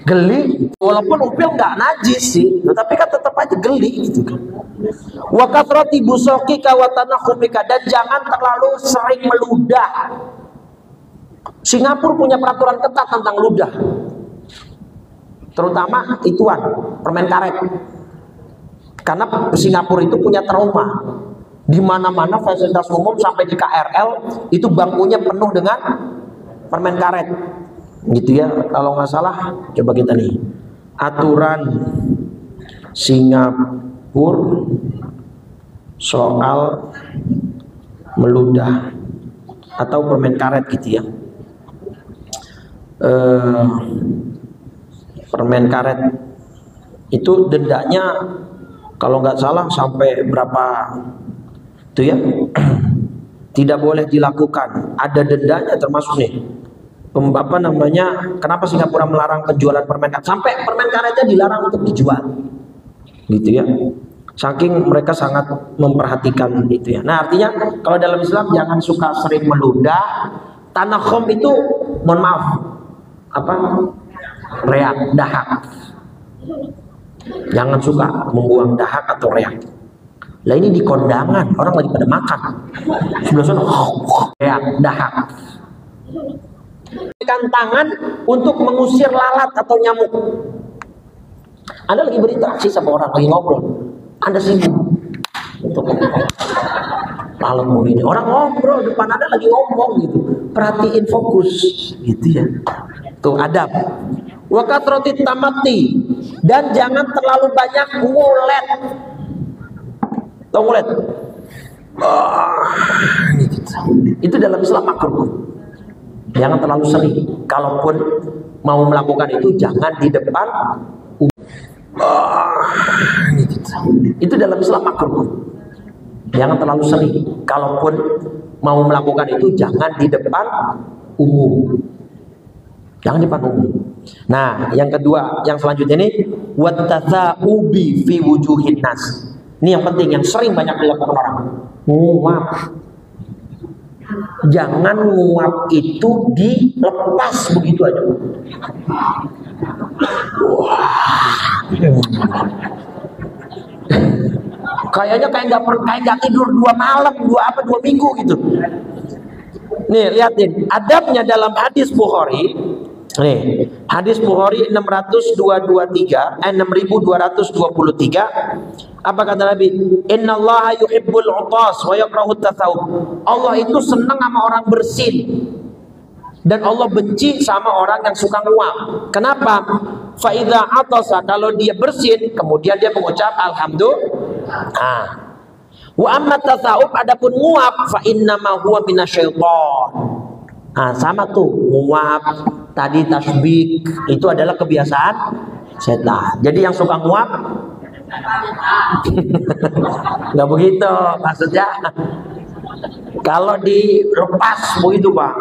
geli, walaupun upil nggak najis sih, tapi kan tetap aja geli gitu kan. Wa kathrati busaqika wa tanakhumika, dan jangan terlalu sering meludah. Singapura punya peraturan ketat tentang ludah, terutama ituan permen karet, karena Singapura itu punya trauma. Di mana-mana fasilitas umum sampai di KRL itu bangkunya penuh dengan permen karet, gitu ya. Kalau nggak salah, coba kita nih aturan Singapura soal meludah atau permen karet gitu ya. Permen karet itu dendanya kalau nggak salah sampai berapa itu ya, tidak boleh dilakukan, ada dendanya, termasuk nih apa namanya, kenapa Singapura melarang penjualan permen karet, sampai permen karetnya dilarang untuk dijual gitu ya, saking mereka sangat memperhatikan itu ya. Nah artinya kalau dalam Islam jangan suka sering meludah. Tanakhum itu mohon maaf apa, reak, dahak, jangan suka membuang dahak atau reak. Lah ini di kondangan, orang lagi pada makan, sebelah sana reak, dahak. Tangan untuk mengusir lalat atau nyamuk. Anda lagi berinteraksi sama orang, lagi ngobrol, Anda sibuk untuk lalat mau ini, orang ngobrol depan Anda lagi ngomong gitu, perhatiin, fokus gitu ya. Tuh adab. Wa kathrati tamati, dan jangan terlalu banyak ngulet. Tahu ngulet? Gitu. Itu dalam Islam makruh. Jangan terlalu sering. Kalaupun mau melakukan itu jangan di depan gitu. Itu dalam Islam makruh. Jangan terlalu sering. Kalaupun mau melakukan itu jangan di depan umum. Jangan di depan umum. Nah, yang kedua, yang selanjutnya ini wattatsa'ubi fi wujuhin nas. Ini yang penting, yang sering banyak dilakukan orang. Nguap. Jangan nguap itu dilepas begitu aja. Kayaknya kayak nggak tidur 2 malam, 2 minggu gitu. Nih lihatin adabnya dalam hadis Bukhari. Nih hadis Bukhari 6223 Apa kata Nabi? Innallaha yuhibbul utas wa yakrahut tathawub. Allah itu senang sama orang bersin, dan Allah benci sama orang yang suka nguap. Kenapa? Fa idza atasa, kalau dia bersin kemudian dia mengucap alhamdulillah. Wa amma tathawub, adapun nguap, fa innama huwa minasyaiton. Nah, sama tuh nguap tadi, tasbih itu adalah kebiasaan setan. Jadi yang suka nguap nggak begitu maksudnya, kalau dilepas begitu Pak.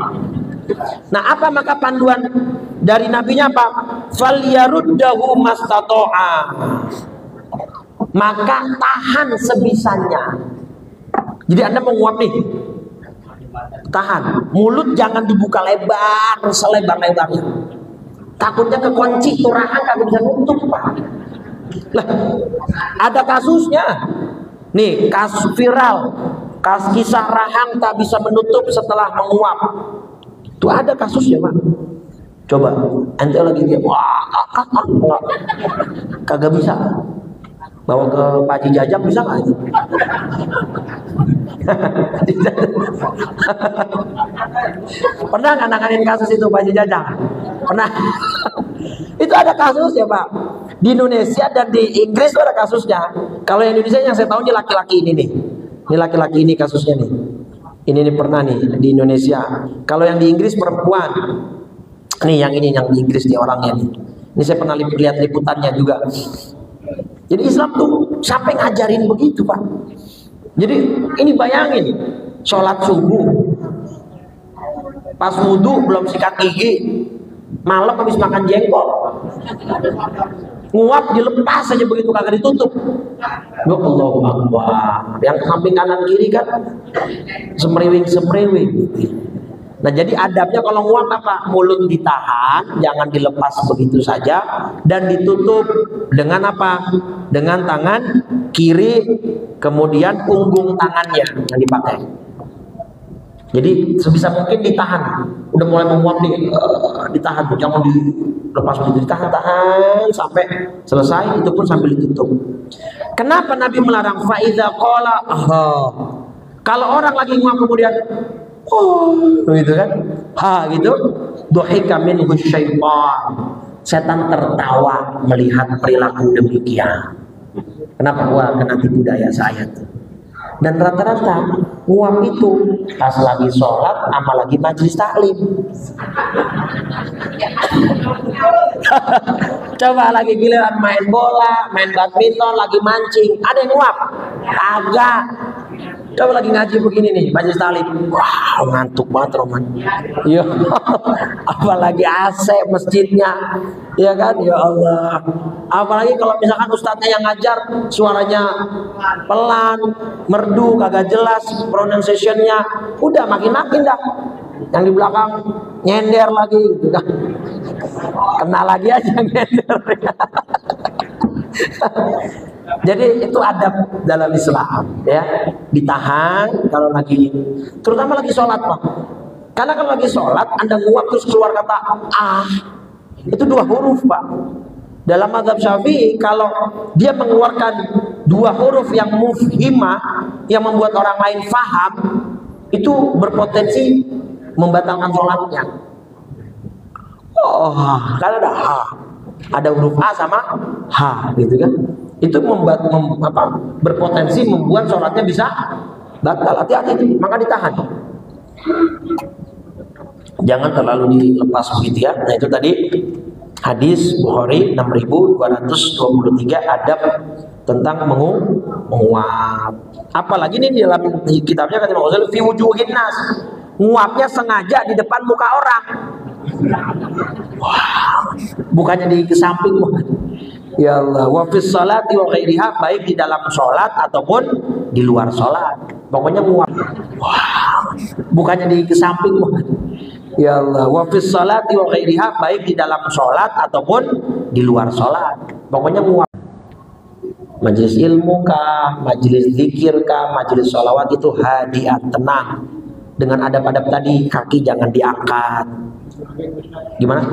Nah apa maka panduan dari nabinya apa? Falyaruddahu mastata'a, maka tahan sebisanya. Jadi Anda mau nguap nih, tahan, mulut jangan dibuka lebar selebar-lebarnya, takutnya kekunci tuh, rahang kagak bisa nutup Pak. Lah, ada kasusnya nih, kasus viral, kisah rahang tak bisa menutup setelah menguap. Itu ada kasusnya Pak. Coba ente lagi dia kagak bisa. Bawa ke Pak Haji Jajang bisa nggak itu? Pernah nggak nanganin kasus itu Pak Haji Jajang? Pernah. Itu ada kasus ya Pak. Di Indonesia dan di Inggris itu ada kasusnya. Kalau yang Indonesia yang saya tahu ini laki-laki ini nih. Ini laki-laki ini kasusnya nih. Ini pernah nih di Indonesia. Kalau yang di Inggris perempuan. Nih yang ini yang di Inggris nih orangnya nih. Ini saya pernah lihat liputannya juga. Jadi Islam tuh sampai ngajarin begitu Pak. Jadi ini bayangin, sholat subuh, pas wudhu belum sikat gigi, malam habis makan jengkol, nguap dilepas aja begitu kagak ditutup. Ya Allahu Akbar. Yang samping kanan kiri kan semriwing. Nah jadi adabnya kalau nguap apa? Mulut ditahan, jangan dilepas begitu saja, dan ditutup dengan apa? Dengan tangan kiri, kemudian punggung tangannya yang dipakai. Jadi sebisa mungkin ditahan. Udah mulai menguap nih, ditahan, jangan dilepas begitu, ditahan sampai selesai, itu pun sambil ditutup. Kenapa Nabi melarang? Fa'idha qala kalau orang lagi nguap kemudian gitu kan, gitu, dohika minhu syaitan, setan tertawa melihat perilaku demikian. Kenapa? Wah, kena tipu daya saya tuh. Dan rata-rata nguap itu pas lagi sholat sama lagi majlis taklim. Coba lagi giliran main bola, main badminton, lagi mancing, ada yang nguap? Agak. Coba lagi ngaji begini nih, majlis taklim. Wah, ngantuk banget Roman. Ya, apalagi AC masjidnya, ya kan? Ya Allah. Apalagi kalau misalkan ustadznya yang ngajar suaranya pelan, merdu, kagak jelas pronunciation-nya, udah makin-makin dah. Yang di belakang nyender lagi gitu kan. Kena lagi aja nyender. Jadi itu adab dalam Islam ya, ditahan kalau lagi, terutama lagi sholat Pak. Karena kalau lagi sholat Anda nguap terus keluar kata itu 2 huruf Pak. Dalam mazhab Syafi'i kalau dia mengeluarkan 2 huruf yang mufhimah, yang membuat orang lain faham, itu berpotensi membatalkan sholatnya. Karena ada huruf A sama H gitu kan. Itu berpotensi membuat sholatnya bisa batal. Hati-hati, maka ditahan. Jangan terlalu dilepas begitu ya. Nah itu tadi hadis Bukhari 6223, adab tentang menguap. Apalagi ini dalam kitabnya kata Imam Ghazali fi wujuhin nas, nguapnya sengaja di depan muka orang. Wah, bukannya di samping. Ya Allah, wa fis salati wa ghairiha, baik di dalam sholat ataupun di luar sholat. Pokoknya nguap. Wah, bukannya di samping. Ya Allah, wa fis salati wa ghairiha, baik di dalam sholat ataupun di luar sholat. Pokoknya nguap. Majelis ilmu kah, majelis zikir kah, majelis sholawat itu hadiah, tenang. Dengan adab-adab tadi, kaki jangan diangkat. Gimana?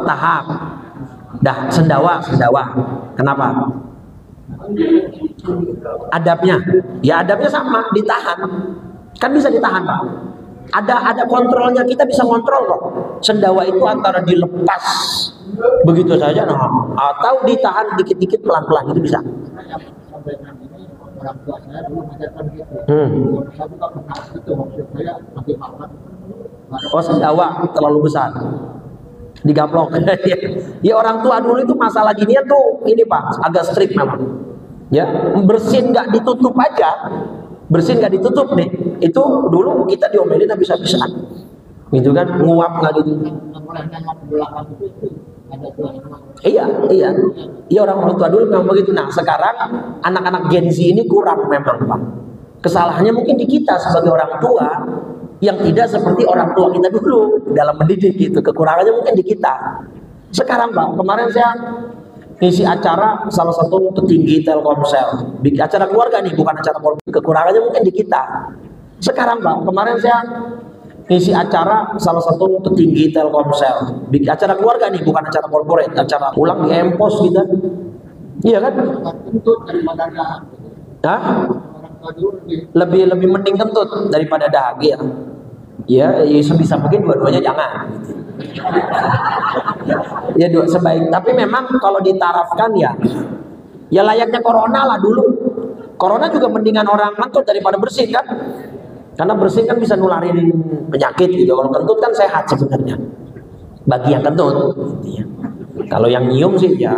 Tahap. Dah sendawa. Kenapa? Adabnya, ya adabnya sama, ditahan. Kan bisa ditahan Pak. Ada kontrolnya, kita bisa kontrol kok. Sendawa itu antara dilepas begitu saja, atau ditahan dikit-dikit pelan-pelan, itu bisa. Orang tua saya dulu mengajarkan gitu. Saya juga pernah itu, maksud saya lagi makan. Sendawa terlalu besar, digaplok. Ya orang tua dulu itu masalah ginian tuh ini Pak, agak strict memang. Ya, bersin nggak ditutup aja, bersin nggak ditutup nih. Itu dulu kita diomelin habis-habisan. Gitu kan, nguap nggak gitu. Iya orang tua dulu memang begitu. Nah sekarang anak-anak Gen Z ini kurang memang Pak. Kesalahannya mungkin di kita sebagai orang tua yang tidak seperti orang tua kita dulu dalam mendidik gitu. Kekurangannya mungkin di kita. Sekarang Pak, kemarin saya ngisi acara salah satu petinggi Telkomsel, bikin acara keluarga nih, bukan acara keluarga. Kekurangannya mungkin di kita. Sekarang Pak, kemarin saya ngisi acara salah satu petinggi Telkomsel, bikin acara keluarga nih, bukan acara corporate, acara ulang di Empos gitu. Iya kan? Kentut daripada dahak. Hah? Orang tua dulu Lebih mending kentut daripada dahak ya. Ya, sebisa mungkin dua-duanya jangan. Ya sebaik, tapi memang kalau ditarafkan ya layaknya corona lah dulu. Corona juga mendingan orang kentut daripada bersin kan? Karena bersin kan bisa nularin penyakit gitu. Kalau kentut kan sehat sebenarnya. Bagi yang kentut, gitu ya. Kalau yang nyium sih ya.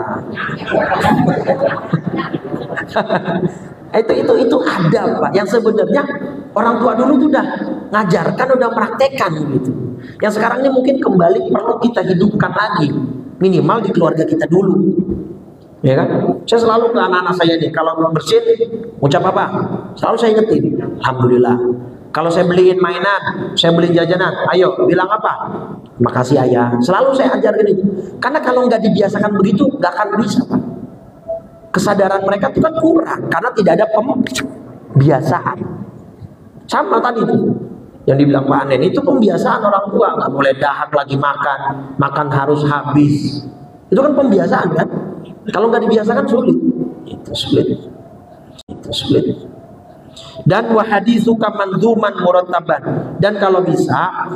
itu ada Pak. Yang sebenarnya orang tua dulu tuh udah ngajarkan, udah praktekan gitu. Yang sekarang ini mungkin kembali perlu kita hidupkan lagi. Minimal di keluarga kita dulu. Ya kan? Saya selalu ke anak-anak saya nih, kalau bersin ucap apa? Selalu saya ingetin, alhamdulillah. Kalau saya beliin mainan, saya beliin jajanan, ayo bilang apa? Makasih ayah. Selalu saya ajarkan itu. Karena kalau nggak dibiasakan begitu, nggak akan bisa Pak. Kesadaran mereka itu kan kurang karena tidak ada pembiasaan. Sama tadi itu yang dibilang Pak Anen, itu pembiasaan orang tua. Nggak boleh dahak lagi makan harus habis. Itu kan pembiasaan kan. Kalau nggak dibiasakan sulit. Itu sulit. Dan wahaditsuka mandzuman murattaban. Dan kalau bisa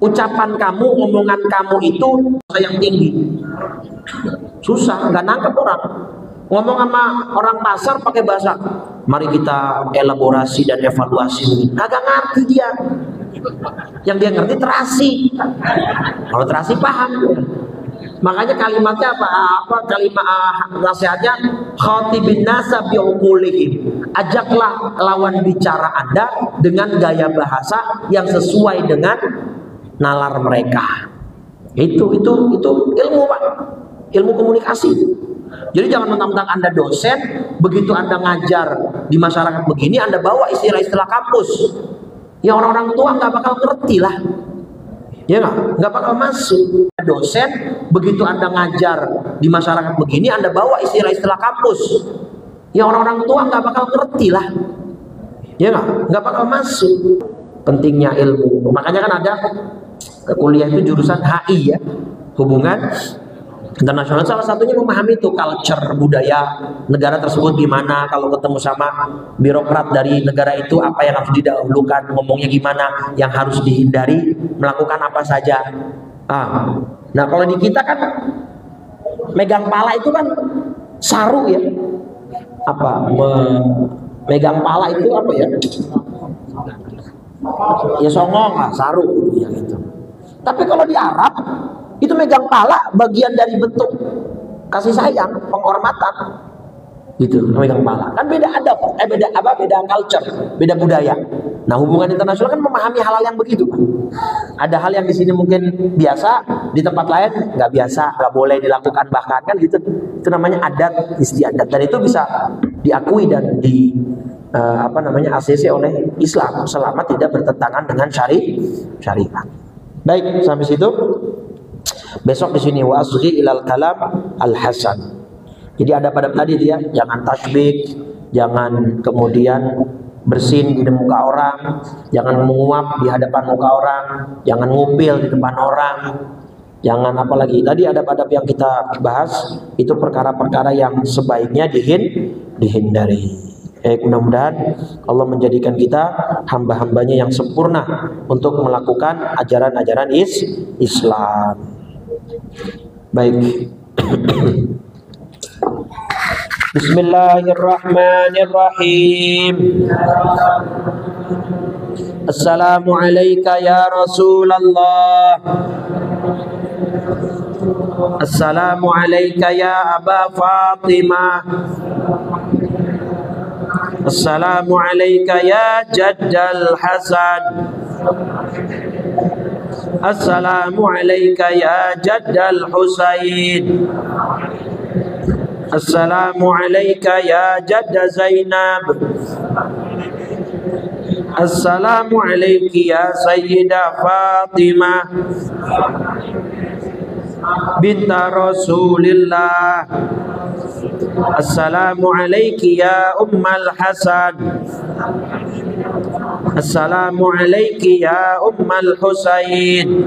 ucapan kamu, omongan kamu itu yang tinggi. Susah, nggak nangkep orang. Ngomong sama orang pasar pakai bahasa, mari kita elaborasi dan evaluasi. Kagak ngerti dia. Yang dia ngerti terasi. Kalau terasi paham. Makanya kalimatnya apa kalimat nasihatnya, khatibin nasa biuqulihim. Ajaklah lawan bicara Anda dengan gaya bahasa yang sesuai dengan nalar mereka. Itu ilmu Pak. Ilmu komunikasi. Jadi jangan mentang-mentang Anda dosen, begitu Anda ngajar di masyarakat begini, Anda bawa istilah-istilah kampus. Ya orang-orang tua nggak bakal ngerti lah. Ya nggak bakal masuk. Dosen, begitu Anda ngajar di masyarakat begini, Anda bawa istilah-istilah kampus. Ya orang-orang tua nggak bakal ngerti lah. Ya nggak bakal masuk. Pentingnya ilmu. Makanya kan ada kuliah itu jurusan HI ya, hubungan internasional. Salah satunya memahami itu culture, budaya negara tersebut gimana. Kalau ketemu sama birokrat dari negara itu, apa yang harus didahulukan, ngomongnya gimana, yang harus dihindari, melakukan apa saja. Nah kalau di kita kan megang pala itu kan saru ya. Megang pala itu apa ya? Ya songong lah, saru ya gitu. Tapi kalau di Arab itu megang pala bagian dari bentuk kasih sayang, penghormatan. Gitu, megang pala. Kan beda adab, beda culture, beda budaya. Nah, hubungan internasional kan memahami hal-hal yang begitu, Pak. Ada hal yang di sini mungkin biasa, di tempat lain nggak biasa, nggak boleh dilakukan bahkan kan gitu. Itu namanya adat istiadat, dan itu bisa diakui dan ACC oleh Islam selama tidak bertentangan dengan syariat. Baik, sampai situ. Besok di sini wa asghi ilal kalam al hasan. Jadi ada pada tadi dia, jangan tasbih, jangan kemudian bersin di muka orang, jangan menguap di hadapan muka orang, jangan ngupil di depan orang, jangan apa lagi. Tadi ada adab yang kita bahas, itu perkara-perkara yang sebaiknya dihindari. Mudah-mudahan Allah menjadikan kita hamba-hambanya yang sempurna untuk melakukan ajaran-ajaran Islam. Baik. Bismillahirrahmanirrahim. Assalamualaikum ya Rasulullah. Assalamualaikum ya Aba Fatimah. Assalamualaikum ya Jaddal Hasan. Assalamualaikum ya Jaddal Husain. Assalamualaikum ya Jadda Zainab. Assalamualaikum ya Sayyidah Fatimah binta Rasulillah. Assalamualaikum ya Ummal Hasan. Assalamu alayki ya Ummal Husain.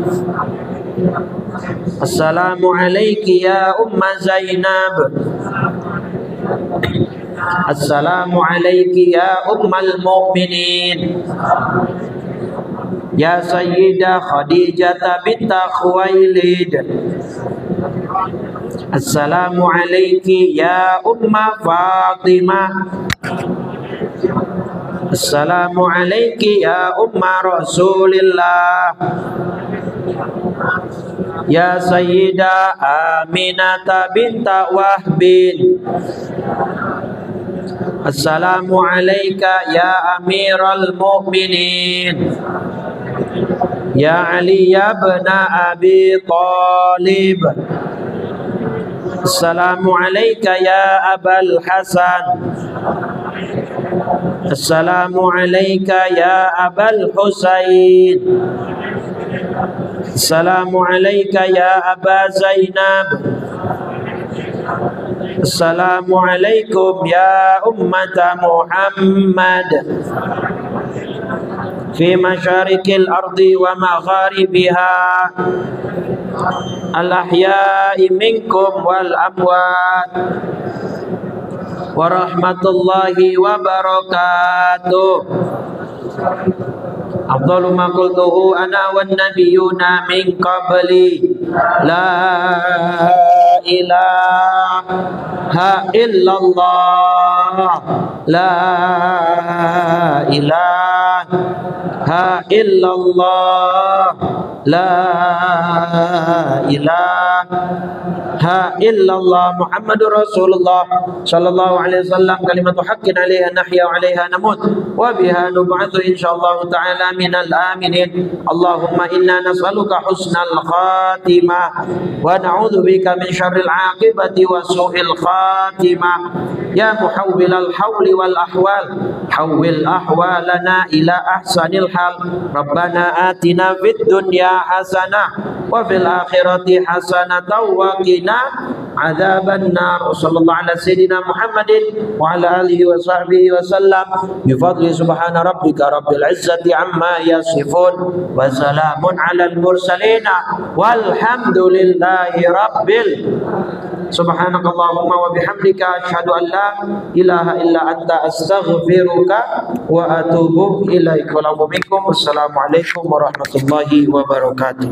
Assalamu alayki ya Umma Zainab. Assalamu alayki ya Ummal Mu'minin. Ya Sayyidah Khadijah binta Khuwailid. Assalamu alayki ya Umma Fatimah. Assalamu alayki ya Umma Rasulillah. Ya Sayyidah Aminata binta Wahbin. Assalamu alayka ya Amiral Mu'minin. Ya Ali ibn Abi Talib. Assalamu alayka ya Abul Hasan. Assalamu alayka ya Abul Husain. Assalamu alayka ya Aba Zainab. Assalamu alaikum ya ummata Muhammad. Fi masyarikil ardi wa magharibiha, al-ahya'i minkum wal amwat, wa rahmatullahi wa barakatuh. Afdalu ma qultuhu ana wan nabiyyuna min qabli, la ilaha illallah, la ilaha illallah, la ilaha illallah, Muhammadur Rasulullah sallallahu alaihi wasallam. Kalimatu haqqin 'alaiha nahya wa 'alaiha namut wa biha nub'atsu insyaallah ta'ala minal aminin. Allahumma inna nas'aluka husnal khatimah wa na'udzubika min syarril 'aqibati wa su'il khatimah. Ya muhawwilal hawli wal ahwal, hawwil ahwalana ila ahsanil hal. Rabbana atina fid dunya hasanah wa fil akhirati hasanatan wa qina adzaban nar. Sallallahu ala sayyidina Muhammadin wa ala alihi wa sahbihi wa sallam. Bi fadli subhana rabbika rabbil izzati amma yasifun wa salamun alal mursalin walhamdulillahi rabbil. Subhanakallahumma wa bihamdika asyhadu an la ilaha illa anta astaghfiruka wa atubu ilaik. Wassalamualaikum warahmatullahi wabarakatuh.